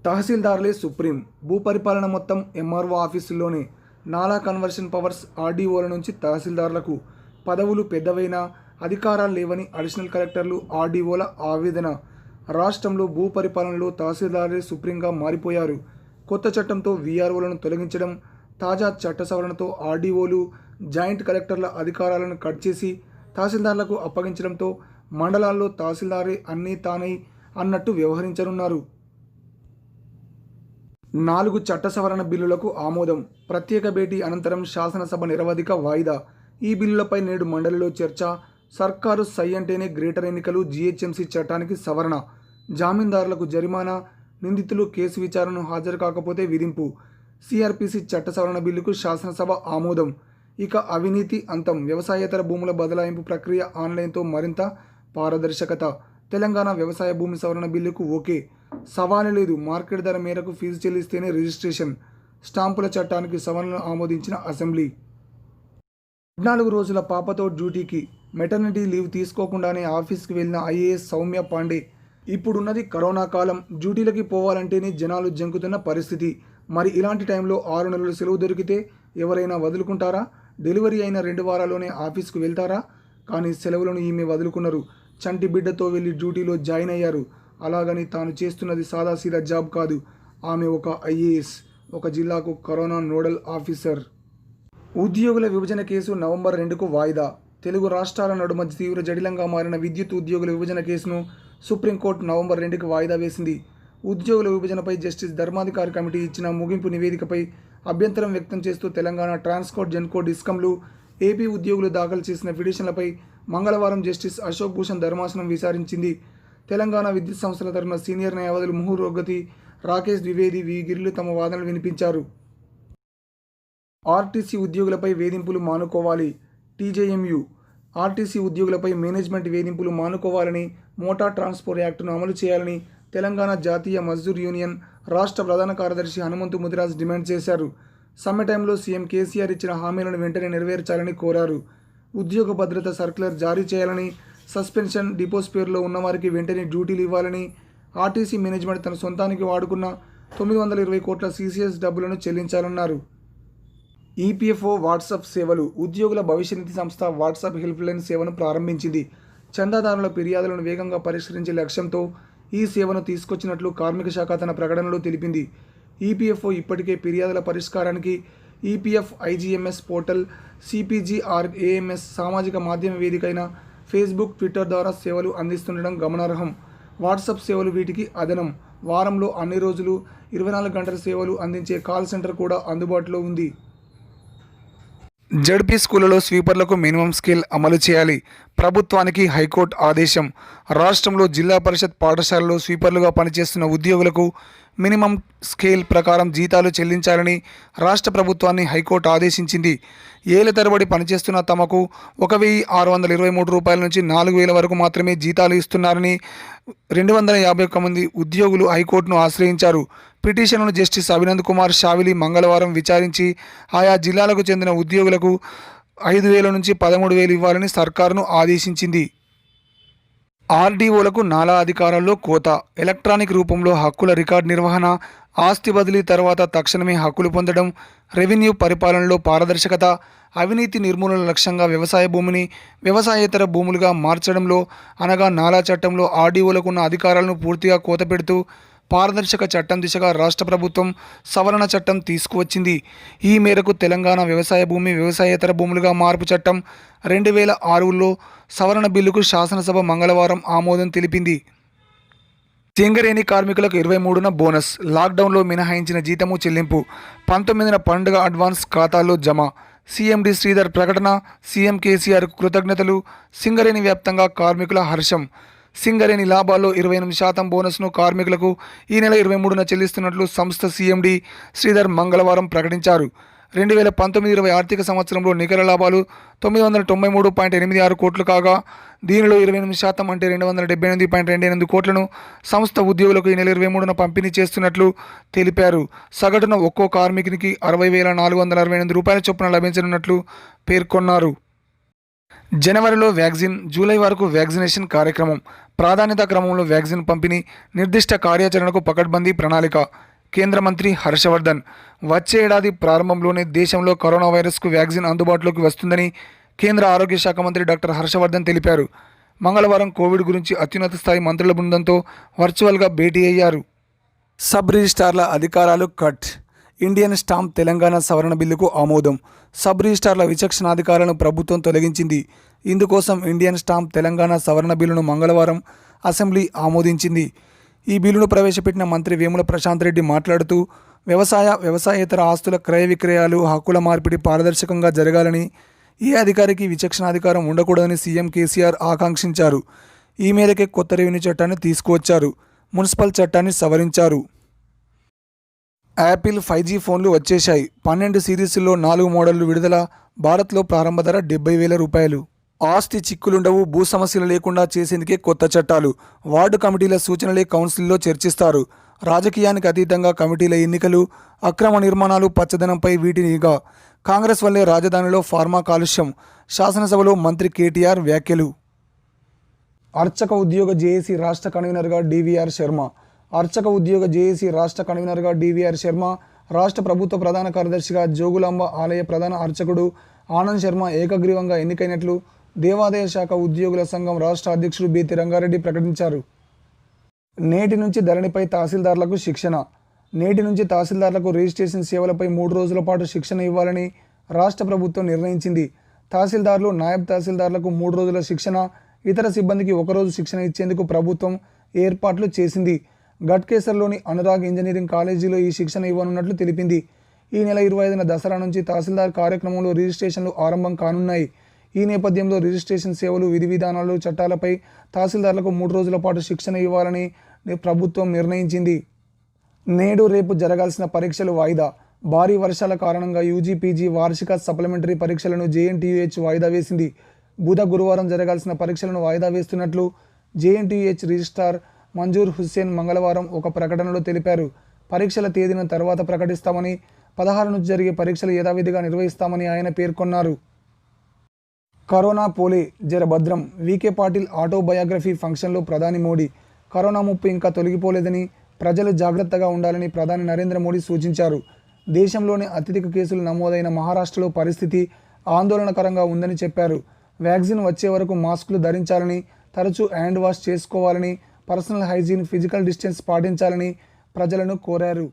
తహసీల్దార్లే supreme. భూపరిపాలన మొత్తం MRO ఆఫీసుల్లోనే. నాలా కన్వర్షన్ పవర్స్ ఆర్డీఓల నుంచి తహసీల్దార్లకు. పదవులు పెద్దవైనా అధికారాలు లేవని అడిషనల్ కలెక్టర్లు, ఆర్డీఓల ఆవేదన. రాష్ట్రంలో భూపరిపాలనలో తహసీల్దార్లే సుప్రీంగా మారిపోయారు. కొత్త చట్టంతో వీఆర్ఓలను తొలగించడం, తాజా చట్ట సవరణతో ఆర్డీఓలు, జాయింట్ కలెక్టర్ల అధికారాలను కట్ చేసి తహసీల్దార్లకు అప్పగించడంతో మండలాల్లో తహసీల్దారే అన్నీ తానై అన్నట్టు వ్యవహరించనున్నారు. 4 చట్ట సవరణ బిల్లులకు ఆమోదం. ప్రత్యేక భేటీ అనంతరం శాసనసభ నిరవధిక వాయిదా. ఈ బిల్లులపై నేడు మండలిలో చర్చ. సర్కారు సై అంటేనే గ్రేటర్ ఎన్నికలు, జీహెచ్ఎంసీ చట్టానికి సవరణ. జామీందారులకు జరిమానా, నిందితులు కేసు విచారణకు హాజరు కాకపోతే విధింపు. సిఆర్పిసి చట్ట సవరణ బిల్లుకు శాసనసభ ఆమోదం. ఇక అవినీతి అంతం. వ్యవసాయేతర భూముల బదలాయింపు ప్రక్రియ ఆన్లైన్తో మరింత పారదర్శకత. తెలంగాణ వ్యవసాయ భూమి సవరణ బిల్లుకు ఓకే. సవాలు లేదు. మార్కెట్ ధర మేరకు ఫీజు చెల్లిస్తేనే రిజిస్ట్రేషన్. స్టాంపుల చట్టానికి సవరణలు ఆమోదించిన అసెంబ్లీ. 14 రోజుల పాపతో డ్యూటీకి. మెటర్నిటీ లీవ్ తీసుకోకుండానే ఆఫీస్కి వెళ్లిన ఐఏఎస్ సౌమ్య పాండే. ఇప్పుడున్నది కరోనా కాలం. డ్యూటీలకి పోవాలంటేనే జనాలు జంకుతున్న పరిస్థితి. మరి ఇలాంటి టైంలో 6 నెలలు సెలవు దొరికితే ఎవరైనా వదులుకుంటారా? డెలివరీ అయిన 2 వారాల్లోనే ఆఫీస్కు వెళ్తారా? కానీ సెలవులను ఈమె వదులుకున్నారు. చంటి బిడ్డతో వెళ్లి డ్యూటీలో జాయిన్ అయ్యారు. అలాగని తాను చేస్తున్నది సాదాసీదా జాబ్ కాదు. ఆమె ఒక ఐఏఎస్, ఒక జిల్లాకు కరోనా నోడల్ ఆఫీసర్. ఉద్యోగుల విభజన కేసు నవంబర్ 2కు వాయిదా. తెలుగు రాష్ట్రాల నడుమ తీవ్ర జటిలంగా మారిన విద్యుత్ ఉద్యోగుల విభజన కేసును సుప్రీంకోర్టు నవంబర్ 2కి వాయిదా వేసింది. ఉద్యోగుల విభజనపై జస్టిస్ ధర్మాధికారి కమిటీ ఇచ్చిన ముగింపు నివేదికపై అభ్యంతరం వ్యక్తం చేస్తూ తెలంగాణ ట్రాన్స్కోట్, జెన్కోట్, డిస్కంలు, ఏపీ ఉద్యోగులు దాఖలు చేసిన పిటిషన్లపై మంగళవారం జస్టిస్ అశోక్ భూషణ్ ధర్మాసనం విచారించింది. తెలంగాణ విద్యుత్ సంస్థల తరఫున సీనియర్ న్యాయవాదులు ముహుర్ రోగతి, రాకేష్ ద్వివేది, వి గిరిలు తమ వాదనలు వినిపించారు. ఆర్టీసీ ఉద్యోగులపై వేధింపులు మానుకోవాలి. టీజేఎంయూ ఆర్టీసీ ఉద్యోగులపై మేనేజ్మెంట్ వేధింపులు మానుకోవాలని, మోటార్ ట్రాన్స్పోర్ట్ యాక్టును అమలు చేయాలని తెలంగాణ జాతీయ మజ్దూర్ యూనియన్ రాష్ట్ర ప్రధాన కార్యదర్శి హనుమంతు ముదిరాజ్ డిమాండ్ చేశారు. సమ్మె టైంలో సీఎం కేసీఆర్ ఇచ్చిన హామీలను వెంటనే నెరవేర్చాలని కోరారు. ఉద్యోగ భద్రత సర్క్యులర్ జారీ చేయాలని, సస్పెన్షన్, డిపోస్ పేరులో ఉన్నవారికి వెంటనే డ్యూటీలు ఇవ్వాలని, ఆర్టీసీ మేనేజ్మెంట్ తన సొంతానికి వాడుకున్న 920 కోట్ల సీసీఎస్ డబ్బులను చెల్లించాలన్నారు. ఈపీఎఫ్ఓ వాట్సాప్ సేవలు. ఉద్యోగుల భవిష్య నిధి సంస్థ వాట్సాప్ హెల్ప్ లైన్ సేవను ప్రారంభించింది. చందాదారుల ఫిర్యాదులను వేగంగా పరిష్కరించే లక్ష్యంతో ఈ సేవను తీసుకొచ్చినట్లు కార్మిక శాఖ తన ప్రకటనలో తెలిపింది. ఈపీఎఫ్ఓ ఇప్పటికే ఫిర్యాదుల పరిష్కారానికి ఈపీఎఫ్ ఐజీఎంఎస్ పోర్టల్, సిపిజిఆర్ఏఎంఎస్ సామాజిక మాధ్యమ వేదికైన ఫేస్బుక్, ట్విట్టర్ ద్వారా సేవలు అందిస్తుండడం గమనార్హం. వాట్సాప్ సేవలు వీటికి అదనం. వారంలో అన్ని రోజులు 24 గంటల సేవలు అందించే కాల్ సెంటర్ కూడా అందుబాటులో ఉంది. జడ్పీ స్కూళ్లలో స్వీపర్లకు మినిమం స్కేల్ అమలు చేయాలి. ప్రభుత్వానికి హైకోర్టు ఆదేశం. రాష్ట్రంలో జిల్లా పరిషత్ పాఠశాలలో స్వీపర్లుగా పనిచేస్తున్న ఉద్యోగులకు మినిమం స్కేల్ ప్రకారం జీతాలు చెల్లించాలని రాష్ట్ర ప్రభుత్వాన్ని హైకోర్టు ఆదేశించింది. ఏళ్ల తరబడి పనిచేస్తున్న తమకు 1,623 రూపాయల నుంచి 4,000 వరకు మాత్రమే జీతాలు ఇస్తున్నారని 251 మంది ఉద్యోగులు హైకోర్టును ఆశ్రయించారు. పిటిషన్ను జస్టిస్ అభినంద్ కుమార్ షావిలి మంగళవారం విచారించి ఆయా జిల్లాలకు చెందిన ఉద్యోగులకు 5,000 నుంచి 13,000 ఇవ్వాలని సర్కారును ఆదేశించింది. ఆర్డీఓలకు నాలా అధికారాల్లో కోత. ఎలక్ట్రానిక్ రూపంలో హక్కుల రికార్డు నిర్వహణ, ఆస్తి బదిలీ తర్వాత తక్షణమే హక్కులు పొందడం, రెవెన్యూ పరిపాలనలో పారదర్శకత, అవినీతి నిర్మూలన లక్ష్యంగా వ్యవసాయ భూమిని వ్యవసాయేతర భూములుగా మార్చడంలో అనగా నాలా చట్టంలో ఆర్డీఓలకు ఉన్న అధికారాలను పూర్తిగా కోతపెడుతూ పారదర్శక చట్టం దిశగా రాష్ట్ర ప్రభుత్వం సవరణ చట్టం తీసుకువచ్చింది. ఈ మేరకు తెలంగాణ వ్యవసాయ భూమి వ్యవసాయేతర భూములుగా మార్పు చట్టం 2006లో సవరణ బిల్లుకు శాసనసభ మంగళవారం ఆమోదం తెలిపింది. సింగరేణి కార్మికులకు 23న బోనస్. లాక్డౌన్లో మినహాయించిన జీతము చెల్లింపు. 19న పండుగ అడ్వాన్స్ ఖాతాల్లో జమ. సీఎండీ శ్రీధర్ ప్రకటన. సీఎం కేసీఆర్కు కృతజ్ఞతలు. సింగరేణి వ్యాప్తంగా కార్మికుల హర్షం. సింగరేణి లాభాల్లో 28% బోనస్ను కార్మికులకు ఈ నెల 23న చెల్లిస్తున్నట్లు సంస్థ సీఎండీ శ్రీధర్ మంగళవారం ప్రకటించారు. 2019-20 ఆర్థిక సంవత్సరంలో నికర లాభాలు 993.86 కోట్లు కాగా దీనిలో 28% అంటే 278.28 కోట్లను సంస్థ ఉద్యోగులకు ఈ నెల 23న పంపిణీ చేస్తున్నట్లు తెలిపారు. సగటున ఒక్కో కార్మికునికి 60,468 రూపాయల చొప్పున లభించనున్నట్లు పేర్కొన్నారు. జనవరిలో వ్యాక్సిన్, జూలై వరకు వ్యాక్సినేషన్ కార్యక్రమం, ప్రాధాన్యత క్రమంలో వ్యాక్సిన్ పంపిణీ, నిర్దిష్ట కార్యాచరణకు పకడ్బందీ ప్రణాళిక. కేంద్ర మంత్రి హర్షవర్ధన్ వచ్చే ఏడాది ప్రారంభంలోనే దేశంలో కరోనా వైరస్కు వ్యాక్సిన్ అందుబాటులోకి వస్తుందని కేంద్ర ఆరోగ్య శాఖ మంత్రి డాక్టర్ హర్షవర్ధన్ తెలిపారు. మంగళవారం కోవిడ్ గురించి అత్యున్నత స్థాయి మంత్రుల బృందంతో వర్చువల్గా భేటీ అయ్యారు. సబ్ రిజిస్ట్రార్ల అధికారాలు కట్. ఇండియన్ స్టాంప్ తెలంగాణ సవరణ బిల్లుకు ఆమోదం. సబ్ రిజిస్ట్రార్ల విచక్షణాధికారాలను ప్రభుత్వం తొలగించింది. ఇందుకోసం ఇండియన్ స్టాంప్ తెలంగాణ సవరణ బిల్లును మంగళవారం అసెంబ్లీ ఆమోదించింది. ఈ బిల్లును ప్రవేశపెట్టిన మంత్రి వేముల ప్రశాంత్ రెడ్డి మాట్లాడుతూ వ్యవసాయేతర ఆస్తుల క్రయ విక్రయాలు, హక్కుల మార్పిడి పారదర్శకంగా జరగాలని, ఏ అధికారికి విచక్షణాధికారం ఉండకూడదని సీఎం కేసీఆర్ ఆకాంక్షించారు. ఈ మేరకే కొత్త రెవెన్యూ చట్టాన్ని తీసుకువచ్చారు. మున్సిపల్ చట్టాన్ని సవరించారు. యాపిల్ 5G ఫోన్లు వచ్చేశాయి. 12 సిరీస్లో 4 మోడళ్లు విడుదల. భారత్లో ప్రారంభ ధర 70,000 రూపాయలు. ఆస్తి చిక్కులుండవు, భూ సమస్యలు లేకుండా చేసేందుకే కొత్త చట్టాలు. వార్డు కమిటీల సూచనలే కౌన్సిల్లో చర్చిస్తారు. రాజకీయానికి అతీతంగా కమిటీల ఎన్నికలు, అక్రమ నిర్మాణాలు, పచ్చదనంపై వీటి నిఘా. కాంగ్రెస్ వల్లే రాజధానిలో ఫార్మా కాలుష్యం. శాసనసభలో మంత్రి కేటీఆర్ వ్యాఖ్యలు. అర్చక ఉద్యోగ జేఏసీ రాష్ట్ర కన్వీనర్గా డివిఆర్ శర్మ. అర్చక ఉద్యోగ జేఏసీ రాష్ట్ర కన్వీనర్గా డివిఆర్ శర్మ, రాష్ట్ర ప్రభుత్వ ప్రధాన కార్యదర్శిగా జోగులాంబ ఆలయ ప్రధాన అర్చకుడు ఆనంద్ శర్మ ఏకగ్రీవంగా ఎన్నికైనట్లు దేవాదాయ శాఖ ఉద్యోగుల సంఘం రాష్ట్ర అధ్యక్షుడు బీతి రంగారెడ్డి ప్రకటించారు. నేటి నుంచి ధరణిపై తహసీల్దార్లకు శిక్షణ. నేటి నుంచి తహసీల్దార్లకు రిజిస్ట్రేషన్ సేవలపై 3 రోజుల పాటు శిక్షణ ఇవ్వాలని రాష్ట్ర ప్రభుత్వం నిర్ణయించింది. తహసీల్దార్లు, నాయబ్ తహసీల్దార్లకు 3 రోజుల శిక్షణ, ఇతర సిబ్బందికి 1 రోజు శిక్షణ ఇచ్చేందుకు ప్రభుత్వం ఏర్పాట్లు చేసింది. ఘట్కేసర్లోని అనురాగ్ ఇంజనీరింగ్ కాలేజీలో ఈ శిక్షణ ఇవ్వనున్నట్లు తెలిపింది. ఈ నెల 25న దసరా నుంచి తహసీల్దార్ కార్యక్రమంలో రిజిస్ట్రేషన్లు ఆరంభం కానున్నాయి. ఈ నేపథ్యంలో రిజిస్ట్రేషన్ సేవలు, విధి విధానాలు, చట్టాలపై తహసీల్దార్లకు 3 రోజుల పాటు శిక్షణ ఇవ్వాలని ప్రభుత్వం నిర్ణయించింది. నేడు రేపు జరగాల్సిన పరీక్షలు వాయిదా. భారీ వర్షాల కారణంగా యూజీ, పీజీ వార్షిక సప్లిమెంటరీ పరీక్షలను జేఎన్టీయూహెచ్ వాయిదా వేసింది. గురువారం జరగాల్సిన పరీక్షలను వాయిదా వేస్తున్నట్లు జేఎన్టీయూహెచ్ రిజిస్ట్రార్ మంజూర్ హుస్సేన్ మంగళవారం ఒక ప్రకటనలో తెలిపారు. పరీక్షల తేదీని తర్వాత ప్రకటిస్తామని, 16 నుంచి జరిగే పరీక్షలు యథావిధిగా నిర్వహిస్తామని ఆయన పేర్కొన్నారు. కరోనా పోలే జర భద్రం. వీకే పాటిల్ ఆటోబయోగ్రఫీ ఫంక్షన్లో ప్రధాని మోడీ కరోనా ముప్పు ఇంకా తొలగిపోలేదని, ప్రజలు జాగ్రత్తగా ఉండాలని ప్రధాని నరేంద్ర మోడీ సూచించారు. దేశంలోని అత్యధిక కేసులు నమోదైన మహారాష్ట్రలో పరిస్థితి ఆందోళనకరంగా ఉందని చెప్పారు. వ్యాక్సిన్ వచ్చే వరకు మాస్కులు ధరించాలని, తరచూ హ్యాండ్ వాష్ చేసుకోవాలని, పర్సనల్ హైజీన్, ఫిజికల్ డిస్టెన్స్ పాటించాలని ప్రజలను కోరారు.